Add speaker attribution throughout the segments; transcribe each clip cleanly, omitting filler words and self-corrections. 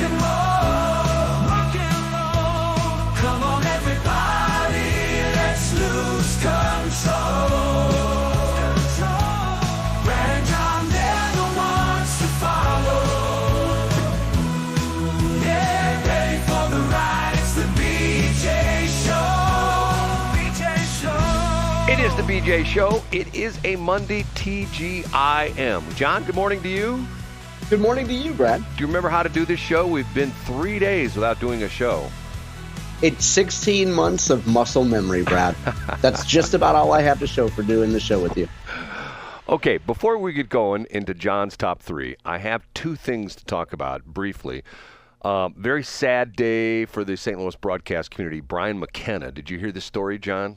Speaker 1: and more. Rock and roll. Come on, everybody, let's lose control. Brad and John, they're the ones to follow. Yeah, ready for the ride. It's the BJ Show. BJ Show.
Speaker 2: It is the BJ Show. It is a Monday TGIM. John, good morning to you.
Speaker 3: Good morning to you, Brad.
Speaker 2: Do you remember how to do this show? We've been 3 days without doing a show.
Speaker 3: It's 16 months of muscle memory, Brad. That's just about all I have to show for doing the show with you.
Speaker 2: Okay, before we get going into John's top three, I have two things to talk about briefly. Very sad day for the St. Louis broadcast community. Brian McKenna. Did you hear this story, John?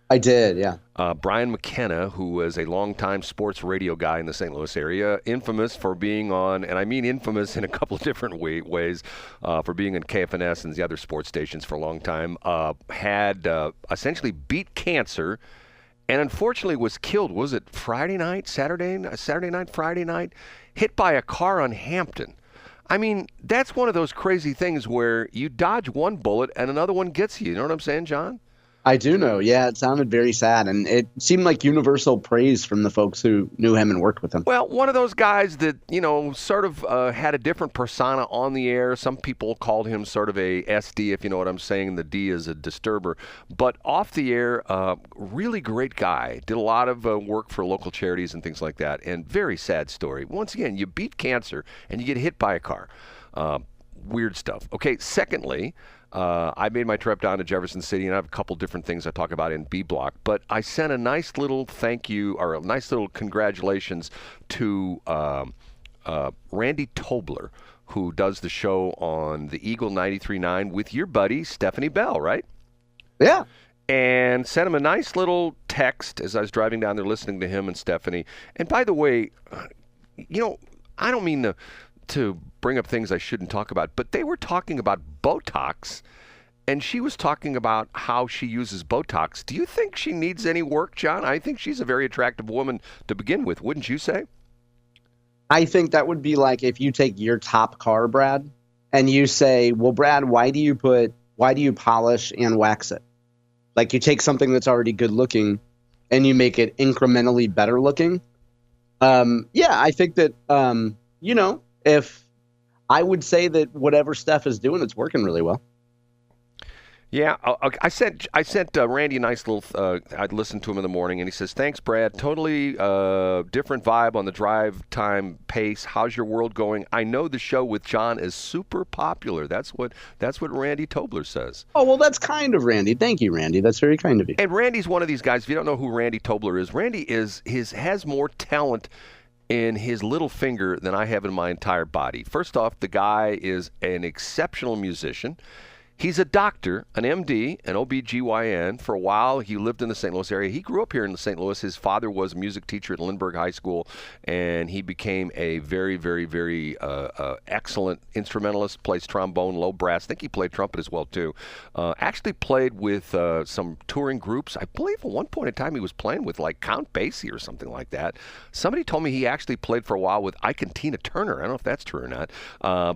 Speaker 3: I did, yeah.
Speaker 2: Brian McKenna, who was a longtime sports radio guy in the St. Louis area, infamous for being on, and I mean infamous in a couple of different ways, for being in KFNS and the other sports stations for a long time, had essentially beat cancer and unfortunately was killed. Was it Friday night, Saturday night, Friday night? Hit by a car on Hampton. I mean, that's one of those crazy things where you dodge one bullet and another one gets you. You know what I'm saying, John?
Speaker 3: I do know. Yeah, it sounded very sad, and it seemed like universal praise from the folks who knew him and worked with him.
Speaker 2: Well, one of those guys that, you know, sort of had a different persona on the air. Some people called him sort of a SD, if you know what I'm saying. The D is a disturber. But off the air, really great guy. Did a lot of work for local charities and things like that, and very sad story. Once again, you beat cancer, and you get hit by a car. Weird stuff. Okay, secondly, I made my trip down to Jefferson City, and I have a couple different things I talk about in B Block. But I sent a nice little thank you, or a nice little congratulations to Randy Tobler, who does the show on the Eagle 93.9 with your buddy Stephanie Bell, right?
Speaker 3: Yeah.
Speaker 2: And sent him a nice little text as I was driving down there listening to him and Stephanie. And by the way, you know, I don't mean to bring up things I shouldn't talk about, but they were talking about Botox, and she was talking about how she uses Botox. Do you think she needs any work, John? I think she's a very attractive woman to begin with, wouldn't you say?
Speaker 3: I think that would be like if you take your top car, Brad, and you say, well, Brad, why do you polish and wax it? Like you take something that's already good looking and you make it incrementally better looking. Yeah, I think that, you know, if I would say that whatever Steph is doing, it's working really well.
Speaker 2: Yeah, I sent Randy a nice little. I'd listened to him in the morning, and he says, "Thanks, Brad. Totally different vibe on the drive time pace. How's your world going? I know the show with John is super popular." That's what Randy Tobler says.
Speaker 3: Oh well, that's kind of Randy. Thank you, Randy. That's very kind of you.
Speaker 2: And Randy's one of these guys. If you don't know who Randy Tobler is, Randy has more talent in his little finger than I have in my entire body. First off, the guy is an exceptional musician. He's a doctor, an MD, an OBGYN. For a while, he lived in the St. Louis area. He grew up here in St. Louis. His father was a music teacher at Lindbergh High School, and he became a very, very, very excellent instrumentalist, plays trombone, low brass. I think he played trumpet as well, too. Actually played with some touring groups. I believe at one point in time he was playing with, like, Count Basie or something like that. Somebody told me he actually played for a while with Ike and Tina Turner. I don't know if that's true or not.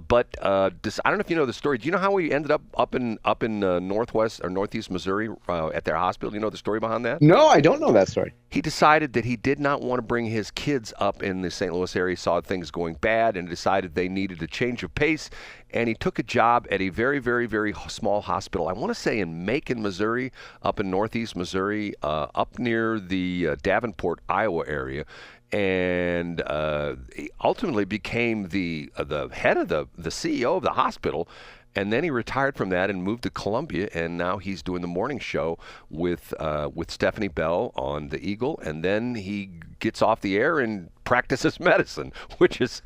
Speaker 2: But I don't know if you know the story. Do you know how he ended up in northwest or northeast Missouri at their hospital? You know the story behind that?
Speaker 3: No, I don't know that story.
Speaker 2: He decided that he did not want to bring his kids up in the St. Louis area, saw things going bad, and decided they needed a change of pace. And he took a job at a very, very, very small hospital. I want to say in Macon, Missouri, up in northeast Missouri, up near the Davenport, Iowa area. And he ultimately became the head of the CEO of the hospital. And then he retired from that and moved to Columbia, and now he's doing the morning show with Stephanie Bell on the Eagle, and then he gets off the air and practices medicine, which is,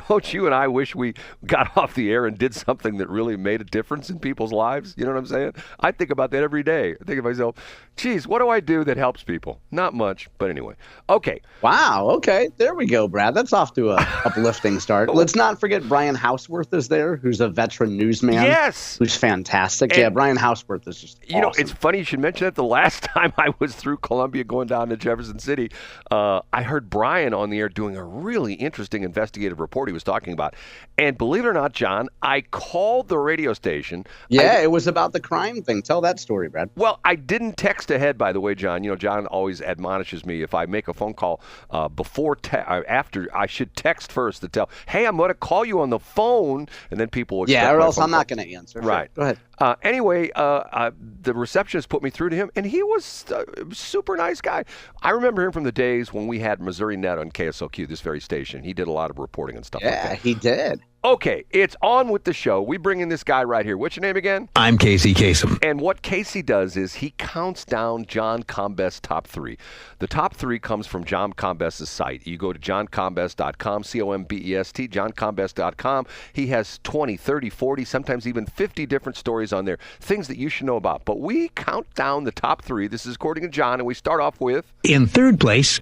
Speaker 2: don't you and I wish we got off the air and did something that really made a difference in people's lives? You know what I'm saying? I think about that every day. I think to myself, geez, what do I do that helps people? Not much, but anyway. Okay.
Speaker 3: Wow, okay. There we go, Brad. That's off to a uplifting start. Let's not forget Brian Hauswirth is there, who's a veteran newsman.
Speaker 2: Yes.
Speaker 3: Who's fantastic. And, yeah, Brian Hauswirth is just awesome.
Speaker 2: You know, it's funny you should mention that. The last time I was through Columbia going down to Jefferson City, I heard Brian on the air doing a really interesting investigative report he was talking about. And believe it or not, John, I called the radio station.
Speaker 3: Yeah, it was about the crime thing. Tell that story, Brad.
Speaker 2: Well, I didn't text ahead, by the way, John. You know, John always admonishes me if I make a phone call after, I should text first to tell, hey, I'm going to call you on the phone, and then people will
Speaker 3: or else I'm not going to answer.
Speaker 2: Right.
Speaker 3: Sure. Go ahead.
Speaker 2: Anyway, the receptionist put me through to him, and he was a super nice guy. I remember him from the days when we had Missouri Net on KSLQ, this very station. He did a lot of reporting and stuff like that.
Speaker 3: Yeah, he did.
Speaker 2: Okay, it's on with the show. We bring in this guy right here. What's your name again?
Speaker 4: I'm Casey Kasem.
Speaker 2: And what Casey does is he counts down John Combest's top 3. The top 3 comes from John Combest's site. You go to johncombest.com, C-O-M-B-E-S-T, johncombest.com. He has 20, 30, 40, sometimes even 50 different stories on there, things that you should know about. But we count down the top 3. This is according to John, and we start off with...
Speaker 4: In third place...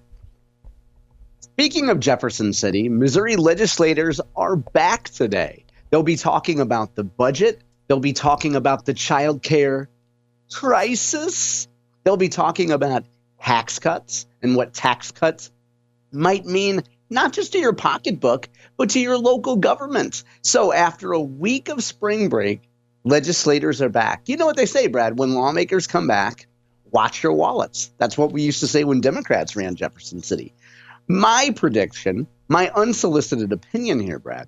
Speaker 3: Speaking of Jefferson City, Missouri legislators are back today. They'll be talking about the budget. They'll be talking about the child care crisis. They'll be talking about tax cuts and what tax cuts might mean, not just to your pocketbook, but to your local government. So after a week of spring break, legislators are back. You know what they say, Brad? When lawmakers come back, watch your wallets. That's what we used to say when Democrats ran Jefferson City. My prediction, my unsolicited opinion here, Brad,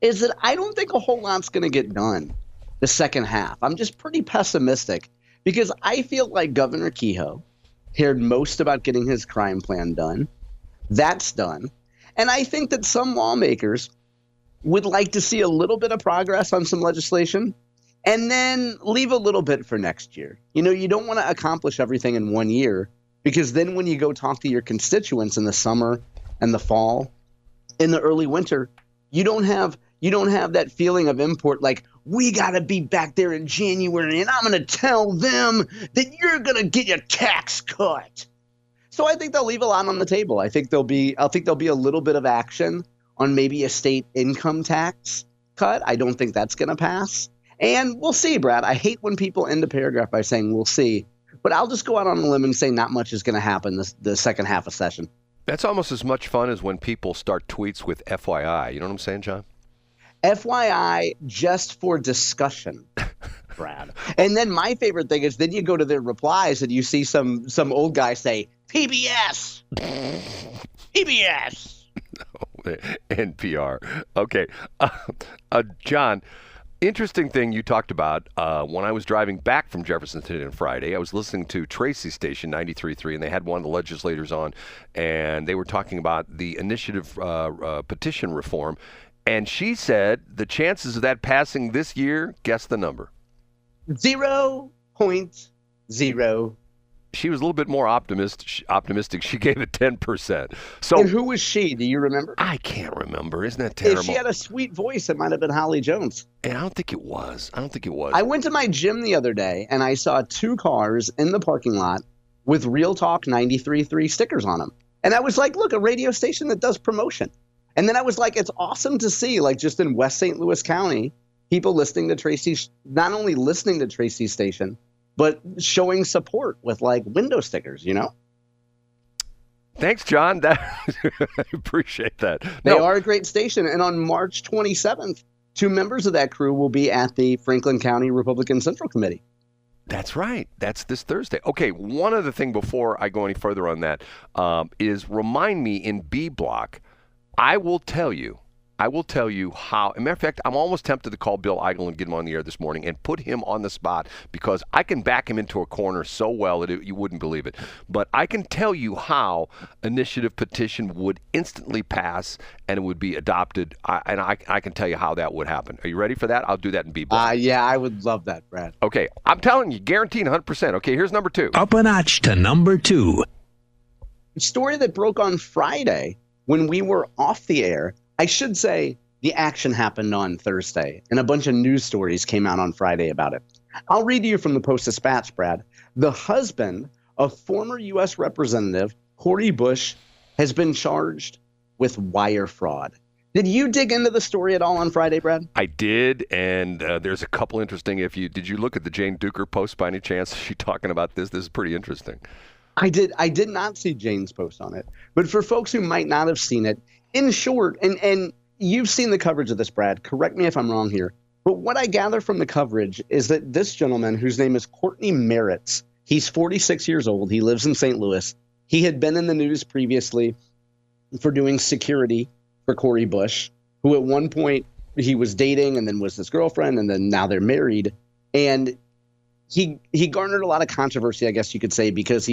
Speaker 3: is that I don't think a whole lot's going to get done the second half. I'm just pretty pessimistic because I feel like Governor Kehoe cared most about getting his crime plan done. That's done. And I think that some lawmakers would like to see a little bit of progress on some legislation and then leave a little bit for next year. You know, you don't want to accomplish everything in 1 year. Because then when you go talk to your constituents in the summer and the fall, in the early winter, you don't have that feeling of import like, we got to be back there in January and I'm going to tell them that you're going to get your tax cut. So I think they'll leave a lot on the table. I think there'll be a little bit of action on maybe a state income tax cut. I don't think that's going to pass. And we'll see, Brad. I hate when people end a paragraph by saying we'll see. But I'll just go out on a limb and say not much is going to happen the second half of session.
Speaker 2: That's almost as much fun as when people start tweets with FYI. You know what I'm saying, John?
Speaker 3: FYI, just for discussion, Brad. And then my favorite thing is then you go to their replies and you see some old guy say, PBS. PBS.
Speaker 2: No, NPR. Okay. John, interesting thing you talked about when I was driving back from Jefferson City on Friday. I was listening to Tracy's station, 93.3, and they had one of the legislators on, and they were talking about the initiative petition reform. And she said the chances of that passing this year, guess the number.
Speaker 3: 0.0.
Speaker 2: She was a little bit more optimistic. She gave it 10%. So,
Speaker 3: and who was she? Do you remember?
Speaker 2: I can't remember. Isn't that terrible?
Speaker 3: If she had a sweet voice, it might have been Holly Jones.
Speaker 2: And I don't think it was.
Speaker 3: I went to my gym the other day, and I saw 2 cars in the parking lot with Real Talk 93.3 stickers on them. And I was like, look, a radio station that does promotion. And then I was like, it's awesome to see, like just in West St. Louis County, people listening to Tracy's, not only listening to Tracy's station, but showing support with like window stickers, you know?
Speaker 2: Thanks, John. I appreciate that.
Speaker 3: They are a great station. And on March 27th, 2 members of that crew will be at the Franklin County Republican Central Committee.
Speaker 2: That's right. That's this Thursday. Okay, one other thing before I go any further on that is remind me in B Block, I will tell you how. As a matter of fact, I'm almost tempted to call Bill Eigel and get him on the air this morning and put him on the spot because I can back him into a corner so well that you wouldn't believe it. But I can tell you how initiative petition would instantly pass and it would be adopted. I can tell you how that would happen. Are you ready for that? I'll do that in B block.
Speaker 3: Yeah, I would love that, Brad.
Speaker 2: Okay, I'm telling you, guaranteed 100%. Okay, here's number 2.
Speaker 4: Up a notch to number 2.
Speaker 3: A story that broke on Friday when we were off the air. I should say the action happened on Thursday, and a bunch of news stories came out on Friday about it. I'll read to you from the Post-Dispatch, Brad. The husband of former U.S. Representative Cori Bush has been charged with wire fraud. Did you dig into the story at all on Friday, Brad?
Speaker 2: I did, and there's a couple interesting. Did you look at the Jane Duker post by any chance? Is she talking about this? This is pretty interesting.
Speaker 3: I did not see Jane's post on it. But for folks who might not have seen it, in short, and you've seen the coverage of this, Brad, correct me if I'm wrong here, but what I gather from the coverage is that this gentleman, whose name is Courtney Merritt's, he's 46 years old. He lives in St. Louis. He had been in the news previously for doing security for Cori Bush, who at one point he was dating and then was his girlfriend, and then now they're married. And he garnered a lot of controversy, I guess you could say, because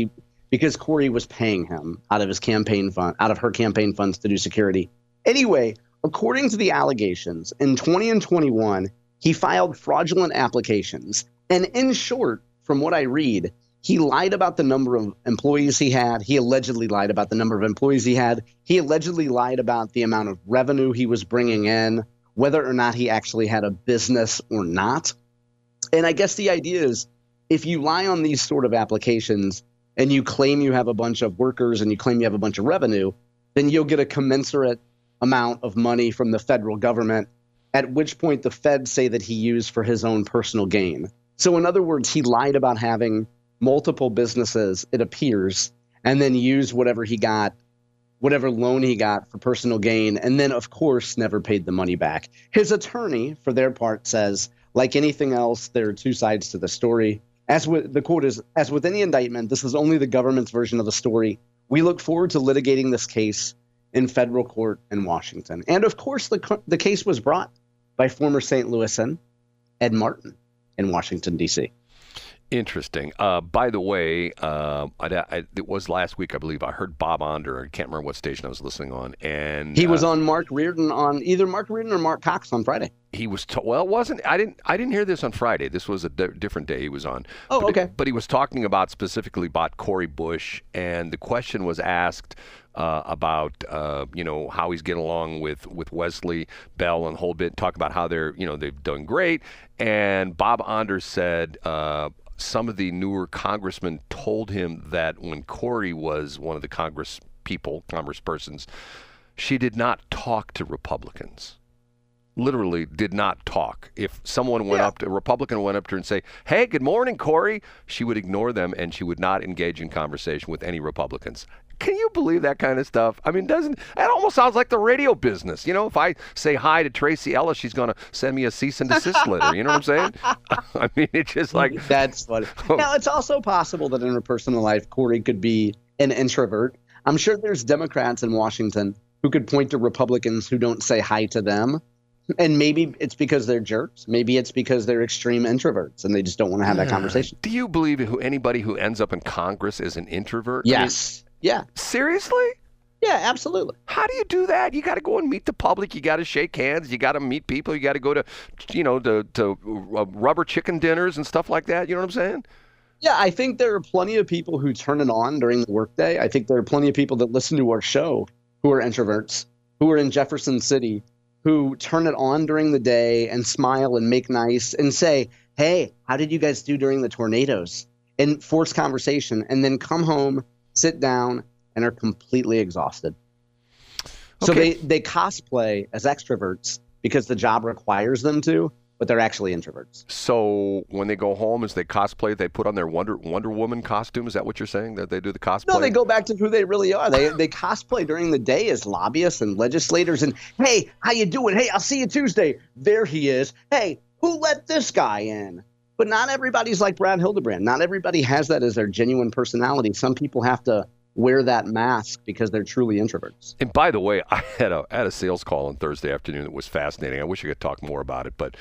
Speaker 3: Cori was paying him out of her campaign funds to do security. Anyway, according to the allegations, in 20 and 21, he filed fraudulent applications. And in short, from what I read, he lied about the number of employees he had. He allegedly lied about the number of employees he had. He allegedly lied about the amount of revenue he was bringing in, whether or not he actually had a business or not. And I guess the idea is, if you lie on these sort of applications and you claim you have a bunch of workers and you claim you have a bunch of revenue, then you'll get a commensurate amount of money from the federal government, at which point the feds say that he used for his own personal gain. So in other words, he lied about having multiple businesses, it appears, and then used whatever loan he got for personal gain, and then, of course, never paid the money back. His attorney, for their part, says, like anything else, there are two sides to the story. The quote is, as with any indictment, this is only the government's version of the story. We look forward to litigating this case in federal court in Washington. And, of course, the case was brought by former St. Louisan Ed Martin in Washington, D.C.
Speaker 2: Interesting. By the way, it was last week, I believe. I heard Bob Onder. I can't remember what station I was listening on, and
Speaker 3: he was on Mark Reardon on either Mark Reardon or Mark Cox on Friday.
Speaker 2: He was well, it wasn't. I didn't hear this on Friday. This was a different day he was on.
Speaker 3: Oh, okay.
Speaker 2: But he was talking specifically about Cori Bush, and the question was asked about how he's getting along with Wesley Bell and Holbit. Talk about how they've done great, and Bob Anders said. Some of the newer congressmen told him that when Cori was one of the congresspersons, she did not talk to Republicans. Literally did not talk. If someone a Republican went up to her and say, "Hey, good morning, Cori," she would ignore them and she would not engage in conversation with any Republicans. Can you believe that kind of stuff? I mean, that almost sounds like the radio business. If I say hi to Tracy Ellis, she's going to send me a cease and desist letter. You know what I'm saying? I mean, it's just like...
Speaker 3: That's funny. Now, it's also possible that in her personal life, Cori could be an introvert. I'm sure there's Democrats in Washington who could point to Republicans who don't say hi to them. And maybe it's because they're jerks. Maybe it's because they're extreme introverts and they just don't want to have that conversation.
Speaker 2: Do you believe anybody who ends up in Congress is an introvert?
Speaker 3: Yes. Yeah.
Speaker 2: Seriously?
Speaker 3: Yeah, absolutely.
Speaker 2: How do you do that? You got to go and meet the public. You got to shake hands. You got to meet people. You got to go to rubber chicken dinners and stuff like that. You know what I'm saying?
Speaker 3: Yeah, I think there are plenty of people who turn it on during the workday. I think there are plenty of people that listen to our show who are introverts, who are in Jefferson City, who turn it on during the day and smile and make nice and say, "Hey, how did you guys do during the tornadoes?" and force conversation, and then come home, sit down, and are completely exhausted. Okay. So they cosplay as extroverts because the job requires them to, but they're actually introverts.
Speaker 2: So when they go home, as they cosplay, they put on their Wonder Woman costume? Is that what you're saying, that they do the cosplay?
Speaker 3: No, they go back to who they really are. They cosplay during the day as lobbyists and legislators. And, "Hey, how you doing? Hey, I'll see you Tuesday." There he is. "Hey, who let this guy in?" But not everybody's like Brad Hildebrand. Not everybody has that as their genuine personality. Some people have to wear that mask because they're truly introverts.
Speaker 2: And by the way, I had a sales call on Thursday afternoon that was fascinating. I wish I could talk more about it, but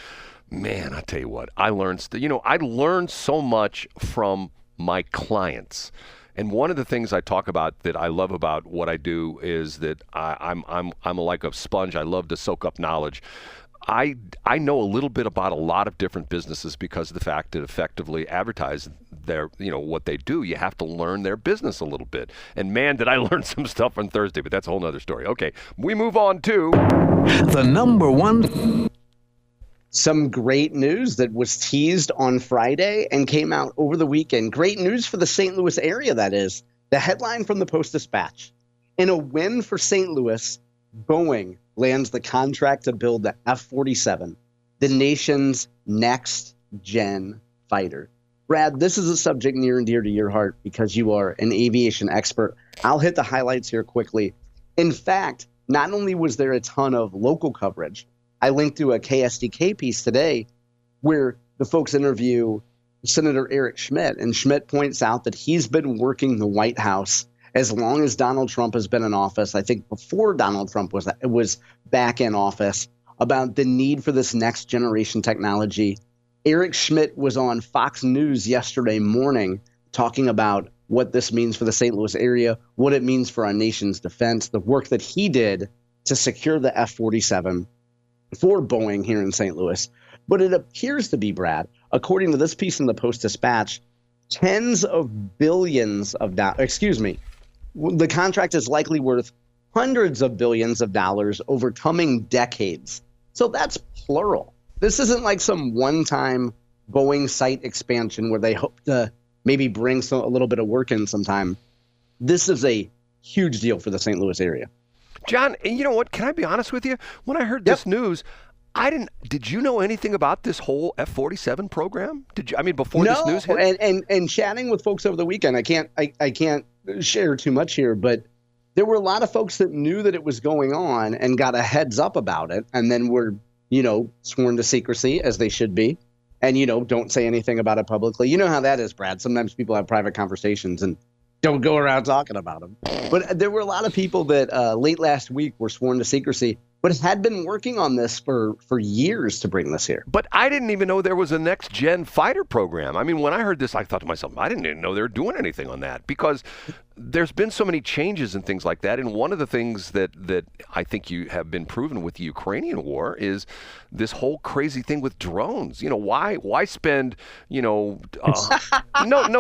Speaker 2: man, I tell you what, I learned so much from my clients. And one of the things I talk about that I love about what I do is that I'm like a sponge. I love to soak up knowledge. I know a little bit about a lot of different businesses because of the fact that effectively advertise what they do. You have to learn their business a little bit. And man, did I learn some stuff on Thursday, but that's a whole other story. Okay, we move on to
Speaker 4: the number one.
Speaker 3: Some great news that was teased on Friday and came out over the weekend. Great news for the St. Louis area, that is. The headline from the Post-Dispatch. In a win for St. Louis, Boeing lands the contract to build the F-47, the nation's next-gen fighter. Brad, this is a subject near and dear to your heart because you are an aviation expert. I'll hit the highlights here quickly. In fact, not only was there a ton of local coverage, I linked to a KSDK piece today where the folks interview Senator Eric Schmitt, and Schmitt points out that he's been working the White House as long as Donald Trump has been in office. I think before Donald Trump was back in office, about the need for this next generation technology. Eric Schmitt was on Fox News yesterday morning talking about what this means for the St. Louis area, what it means for our nation's defense, the work that he did to secure the F-47 for Boeing here in St. Louis. But it appears to be, Brad, according to this piece in the Post-Dispatch, tens of billions of dollars, the contract is likely worth hundreds of billions of dollars over coming decades. So that's plural. This isn't like some one-time Boeing site expansion where they hope to maybe bring a little bit of work in sometime. This is a huge deal for the St. Louis area.
Speaker 2: John, and you know what? Can I be honest with you? When I heard this news, did you know anything about this whole F-47 program? Did you? I mean, before this news hit?
Speaker 3: And chatting with folks over the weekend, I can't share too much here, but there were a lot of folks that knew that it was going on and got a heads up about it, and then were, sworn to secrecy as they should be, and, don't say anything about it publicly. You know how that is, Brad. Sometimes people have private conversations and don't go around talking about them. But there were a lot of people that late last week were sworn to secrecy, but had been working on this for years to bring this here.
Speaker 2: But I didn't even know there was a next-gen fighter program. I mean, when I heard this, I thought to myself, I didn't even know they were doing anything on that, because there's been so many changes and things like that. And one of the things that I think you have been proven with the Ukrainian war is this whole crazy thing with drones. Why spend, no,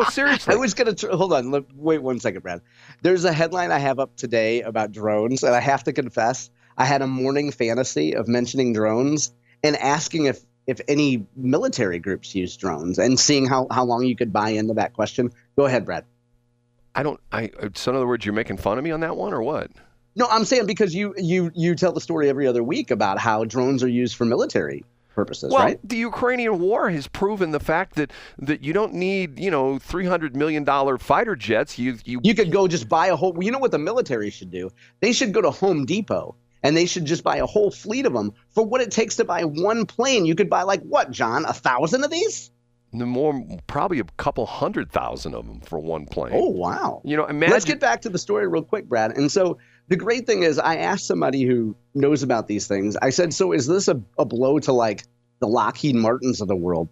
Speaker 2: seriously.
Speaker 3: I was going to, hold on, wait 1 second, Brad. There's a headline I have up today about drones, and I have to confess, I had a morning fantasy of mentioning drones and asking if any military groups use drones and seeing how long you could buy into that question. Go ahead, Brad.
Speaker 2: So in other words, you're making fun of me on that one, or what?
Speaker 3: No, I'm saying because you tell the story every other week about how drones are used for military purposes, right?
Speaker 2: Well, the Ukrainian war has proven the fact that you don't need, $300 million fighter jets. You
Speaker 3: could go just buy a whole, you know what the military should do? They should go to Home Depot and they should just buy a whole fleet of them for what it takes to buy one plane. You could buy like what, John, 1,000 of these?
Speaker 2: Probably a couple 100,000 of them for one plane.
Speaker 3: Oh, wow.
Speaker 2: Imagine.
Speaker 3: Let's get back to the story real quick, Brad. And so the great thing is I asked somebody who knows about these things. I said, so is this a blow to like the Lockheed Martins of the world?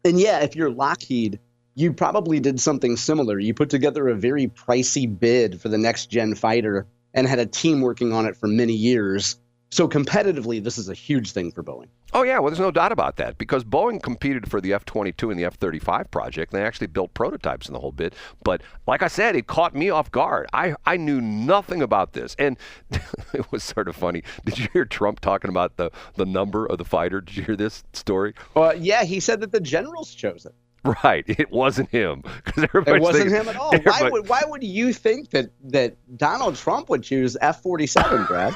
Speaker 3: And yeah, if you're Lockheed, you probably did something similar. You put together a very pricey bid for the next gen fighter and had a team working on it for many years. So competitively, this is a huge thing for Boeing.
Speaker 2: Oh, yeah. Well, there's no doubt about that, because Boeing competed for the F-22 and the F-35 project. And they actually built prototypes in the whole bit. But like I said, it caught me off guard. I knew nothing about this. And it was sort of funny. Did you hear Trump talking about the number of the fighter? Did you hear this story?
Speaker 3: Yeah, he said that the generals chose it.
Speaker 2: Right. It wasn't him.
Speaker 3: It wasn't him at all. Why would you think that Donald Trump would choose F-47, Brad?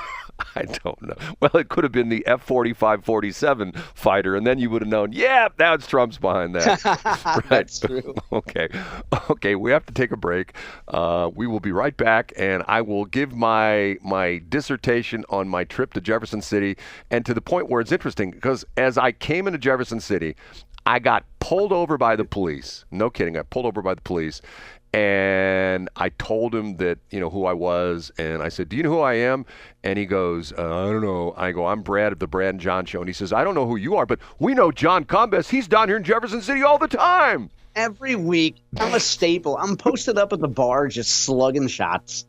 Speaker 2: I don't know. Well, it could have been the F-45-47 fighter, and then you would have known, yeah, that's Trump's behind that. Right.
Speaker 3: That's true.
Speaker 2: Okay, we have to take a break. We will be right back, and I will give my dissertation on my trip to Jefferson City, and to the point where it's interesting, because as I came into Jefferson City, I got pulled over by the police. No kidding. I pulled over by the police. And I told him that, who I was. And I said, do you know who I am? And he goes, I don't know. I go, I'm Brad of the Brad and John Show. And he says, I don't know who you are, but we know John Combest. He's down here in Jefferson City all the time.
Speaker 3: Every week, I'm a staple. I'm posted up at the bar just slugging shots.